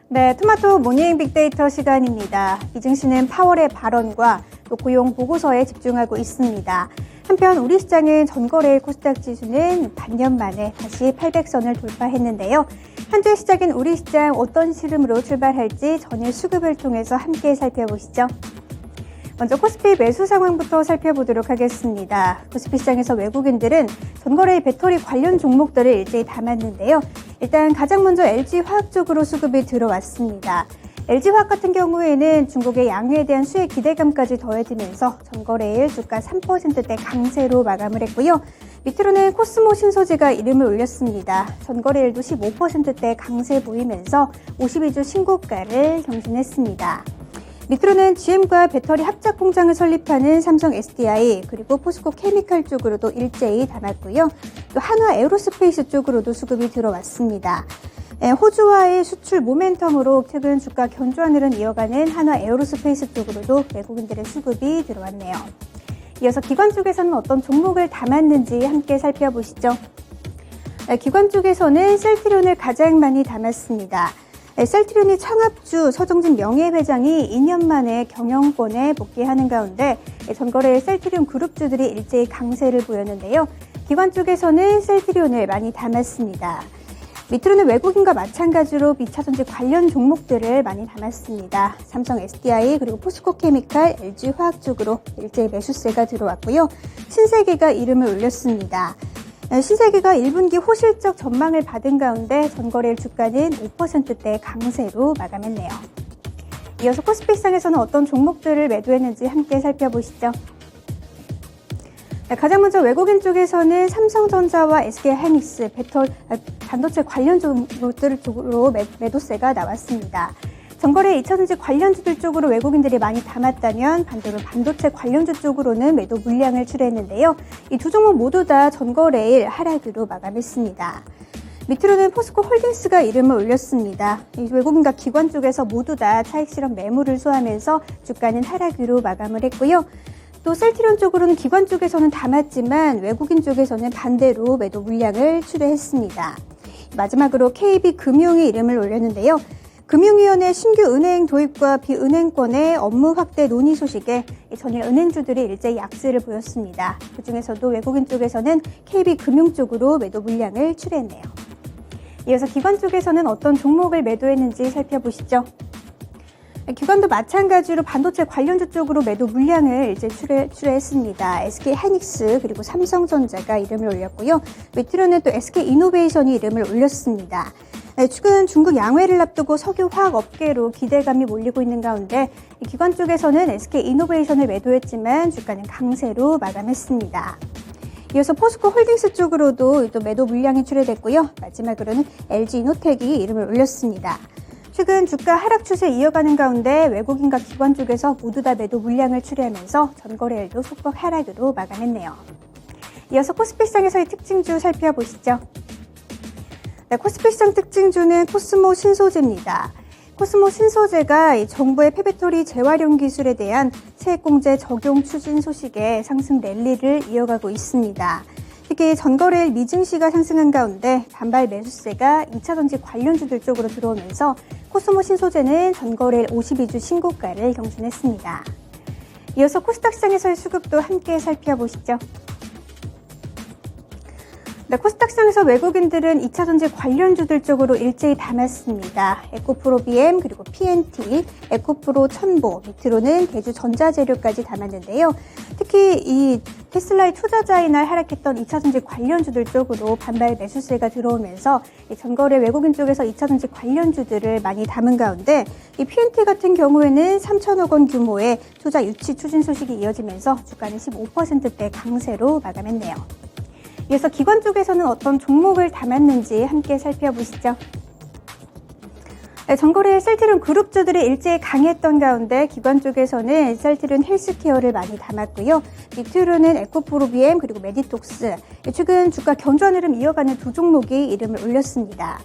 네, 토마토 모닝 빅데이터 시간입니다. 이증시는 파월의 발언과 또 고용 보고서에 집중하고 있습니다. 한편 우리 시장은 전거래일 코스닥 지수는 반년 만에 다시 800선을 돌파했는데요. 한 주의 시작인 우리 시장 어떤 흐름으로 출발할지 전일 수급을 통해서 함께 살펴보시죠. 먼저 코스피 매수 상황부터 살펴보도록 하겠습니다. 코스피 시장에서 외국인들은 전거래일 배터리 관련 종목들을 일제히 담았는데요. 일단 가장 먼저 LG화학 쪽으로 수급이 들어왔습니다. LG화학 같은 경우에는 중국의 양유에 대한 수혜 기대감까지 더해지면서 전거래일 주가 3%대 강세로 마감을 했고요. 밑으로는 코스모 신소재가 이름을 올렸습니다. 전거래일도 15%대 강세 보이면서 52주 신고가를 경신했습니다. 밑으로는 GM과 배터리 합작 공장을 설립하는 삼성 SDI 그리고 포스코 케미칼 쪽으로도 일제히 담았고요. 또 한화 에어로스페이스 쪽으로도 수급이 들어왔습니다. 호주와의 수출 모멘텀으로 최근 주가 견조한 흐름 이어가는 한화 에어로스페이스 쪽으로도 외국인들의 수급이 들어왔네요. 이어서 기관 쪽에서는 어떤 종목을 담았는지 함께 살펴보시죠. 기관 쪽에서는 셀트리온을 가장 많이 담았습니다. 셀트리온의 창업주 서정진 명예회장이 2년 만에 경영권에 복귀하는 가운데 전거래일 셀트리온 그룹주들이 일제히 강세를 보였는데요. 기관 쪽에서는 셀트리온을 많이 담았습니다. 밑으로는 외국인과 마찬가지로 2차전지 관련 종목들을 많이 담았습니다. 삼성 SDI 그리고 포스코 케미칼, LG화학 쪽으로 일제히 매수세가 들어왔고요. 신세계가 이름을 올렸습니다. 신세계가 1분기 호실적 전망을 받은 가운데 전거래일 주가는 5%대 강세로 마감했네요. 이어서 코스피 시장에서는 어떤 종목들을 매도했는지 함께 살펴보시죠. 가장 먼저 외국인 쪽에서는 삼성전자와 SK하이닉스, 반도체 관련 종목들 쪽으로 매도세가 나왔습니다. 전거래 2차전지 관련주들 쪽으로 외국인들이 많이 담았다면 반대로 반도체 관련주 쪽으로는 매도 물량을 출했는데요. 이 두 종목 모두 다 전거래일 하락으로 마감했습니다. 밑으로는 포스코 홀딩스가 이름을 올렸습니다. 이 외국인과 기관 쪽에서 모두 다 차익 실현 매물을 소화하면서 주가는 하락으로 마감을 했고요. 또 셀트리온 쪽으로는 기관 쪽에서는 담았지만 외국인 쪽에서는 반대로 매도 물량을 출했습니다. 마지막으로 KB금융이 이름을 올렸는데요. 금융위원회 신규 은행 도입과 비은행권의 업무 확대 논의 소식에 전일 은행주들이 일제히 약세를 보였습니다. 그중에서도 외국인 쪽에서는 KB금융 쪽으로 매도 물량을 출했네요. 이어서 기관 쪽에서는 어떤 종목을 매도했는지 살펴보시죠. 기관도 마찬가지로 반도체 관련주 쪽으로 매도 물량을 이제 출했습니다. SK하이닉스 그리고 삼성전자가 이름을 올렸고요. 밑으로는 또 SK이노베이션이 이름을 올렸습니다. 최근 중국 양회를 앞두고 석유화학 업계로 기대감이 몰리고 있는 가운데 기관 쪽에서는 SK이노베이션을 매도했지만 주가는 강세로 마감했습니다. 이어서 포스코 홀딩스 쪽으로도 또 매도 물량이 출회됐고요. 마지막으로는 LG이노텍이 이름을 올렸습니다. 최근 주가 하락 추세 이어가는 가운데 외국인과 기관 쪽에서 모두 다 매도 물량을 출회하면서 전거래일도 소폭 하락으로 마감했네요. 이어서 코스피 시장에서의 특징주 살펴보시죠. 네, 코스피 시장 특징주는 코스모 신소재입니다. 코스모 신소재가 정부의 폐배터리 재활용 기술에 대한 세액공제 적용 추진 소식에 상승 랠리를 이어가고 있습니다. 특히 전거래일 미증시가 상승한 가운데 반발 매수세가 2차전지 관련주들 쪽으로 들어오면서 코스모 신소재는 전거래일 52주 신고가를 경신했습니다. 이어서 코스닥 시장에서의 수급도 함께 살펴보시죠. 네, 코스닥 시장에서 외국인들은 2차전지 관련주들 쪽으로 일제히 담았습니다. 에코프로비엠 그리고 PNT, 에코프로 첨보, 밑으로는 대주전자재료까지 담았는데요. 특히 이 테슬라의 투자자의 날 하락했던 2차전지 관련주들 쪽으로 반발 매수세가 들어오면서 전거래 외국인 쪽에서 2차전지 관련주들을 많이 담은 가운데 이 PNT 같은 경우에는 3천억 원 규모의 투자 유치 추진 소식이 이어지면서 주가는 15%대 강세로 마감했네요. 이어서 기관 쪽에서는 어떤 종목을 담았는지 함께 살펴보시죠. 전거래일 셀트리온 그룹주들이 일제히 강했던 가운데 기관 쪽에서는 셀트리온 헬스케어를 많이 담았고요. 밑으로는 에코프로비엠 그리고 메디톡스, 최근 주가 견조한 흐름 이어가는 두 종목이 이름을 올렸습니다.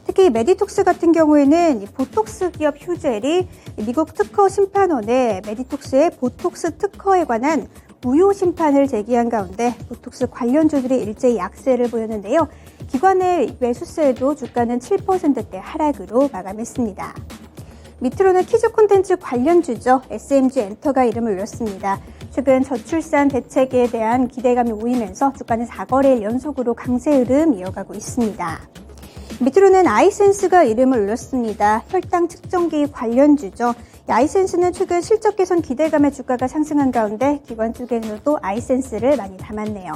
특히 메디톡스 같은 경우에는 보톡스 기업 휴젤이 미국 특허 심판원에 메디톡스의 보톡스 특허에 관한 무효 심판을 제기한 가운데 보톡스 관련주들이 일제히 약세를 보였는데요. 기관의 매수세에도 주가는 7%대 하락으로 마감했습니다. 밑으로는 키즈 콘텐츠 관련주죠. SMG엔터가 이름을 올렸습니다. 최근 저출산 대책에 대한 기대감이 모이면서 주가는 4거래일 연속으로 강세 흐름 이어가고 있습니다. 밑으로는 아이센스가 이름을 올렸습니다. 혈당 측정기 관련주죠. 아이센스는 최근 실적 개선 기대감에 주가가 상승한 가운데 기관 쪽에서도 아이센스를 많이 담았네요.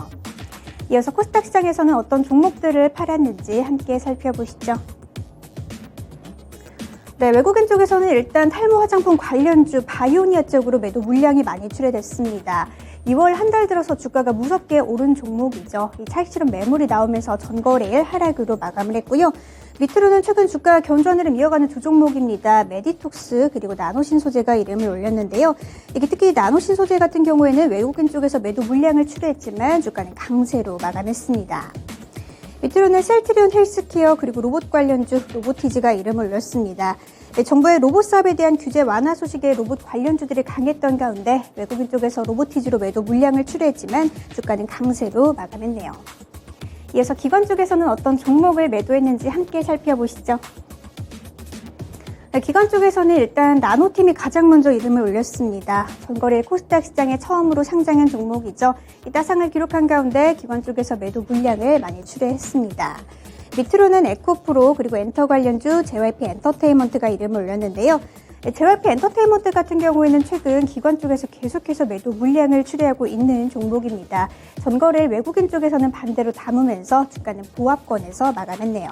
이어서 코스닥 시장에서는 어떤 종목들을 팔았는지 함께 살펴보시죠. 네, 외국인 쪽에서는 일단 탈모 화장품 관련주 바이오니아 쪽으로 매도 물량이 많이 출회됐습니다. 2월 한 달 들어서 주가가 무섭게 오른 종목이죠. 이 차익 실현 매물이 나오면서 전거래일 하락으로 마감을 했고요. 밑으로는 최근 주가 견조한 흐름 이어가는 두 종목입니다. 메디톡스 그리고 나노신소재가 이름을 올렸는데요. 이게 특히 나노신소재 같은 경우에는 외국인 쪽에서 매도 물량을 출회했지만 주가는 강세로 마감했습니다. 밑으로는 셀트리온 헬스케어 그리고 로봇 관련주 로보티즈가 이름을 올렸습니다. 정부의 로봇 사업에 대한 규제 완화 소식에 로봇 관련주들이 강했던 가운데 외국인 쪽에서 로보티즈로 매도 물량을 출회했지만 주가는 강세로 마감했네요. 이어서 기관 쪽에서는 어떤 종목을 매도했는지 함께 살펴보시죠. 기관 쪽에서는 일단 나노팀이 가장 먼저 이름을 올렸습니다. 전거래일 코스닥 시장에 처음으로 상장한 종목이죠. 이 따상을 기록한 가운데 기관 쪽에서 매도 물량을 많이 출회했습니다. 밑으로는 에코프로 그리고 엔터 관련주 JYP 엔터테인먼트가 이름을 올렸는데요. JYP 엔터테인먼트 같은 경우에는 최근 기관 쪽에서 계속해서 매도 물량을 출회하고 있는 종목입니다. 전거래일 외국인 쪽에서는 반대로 담으면서 주가는 보합권에서 마감했네요.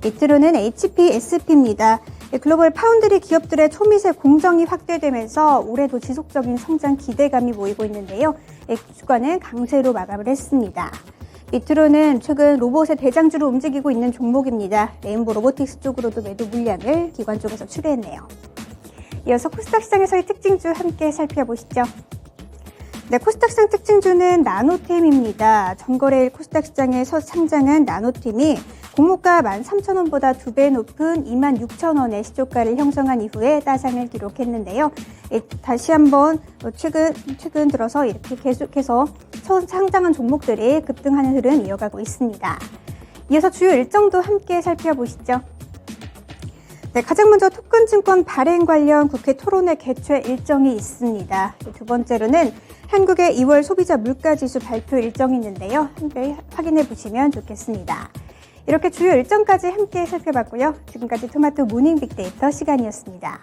밑으로는 HPSP입니다. 글로벌 파운드리 기업들의 초미세 공정이 확대되면서 올해도 지속적인 성장 기대감이 모이고 있는데요. 주가는 강세로 마감을 했습니다. 밑으로는 최근 로봇의 대장주로 움직이고 있는 종목입니다. 레인보 로보틱스 쪽으로도 매도 물량을 기관 쪽에서 출회했네요. 이어서 코스닥 시장에서의 특징주 함께 살펴보시죠. 네, 코스닥 시장 특징주는 나노템입니다. 전거래일 코스닥 시장에서 상장한 나노템이 공모가 13,000원보다 2배 높은 26,000원의 시초가를 형성한 이후에 따상을 기록했는데요. 다시 한번 최근 들어서 이렇게 계속해서 상장한 종목들이 급등하는 흐름 이어가고 있습니다. 이어서 주요 일정도 함께 살펴보시죠. 네, 가장 먼저 토큰증권 발행 관련 국회 토론회 개최 일정이 있습니다. 두 번째로는 한국의 2월 소비자 물가지수 발표 일정이 있는데요. 함께 확인해 보시면 좋겠습니다. 이렇게 주요 일정까지 함께 살펴봤고요. 지금까지 토마토 모닝 빅데이터 시간이었습니다.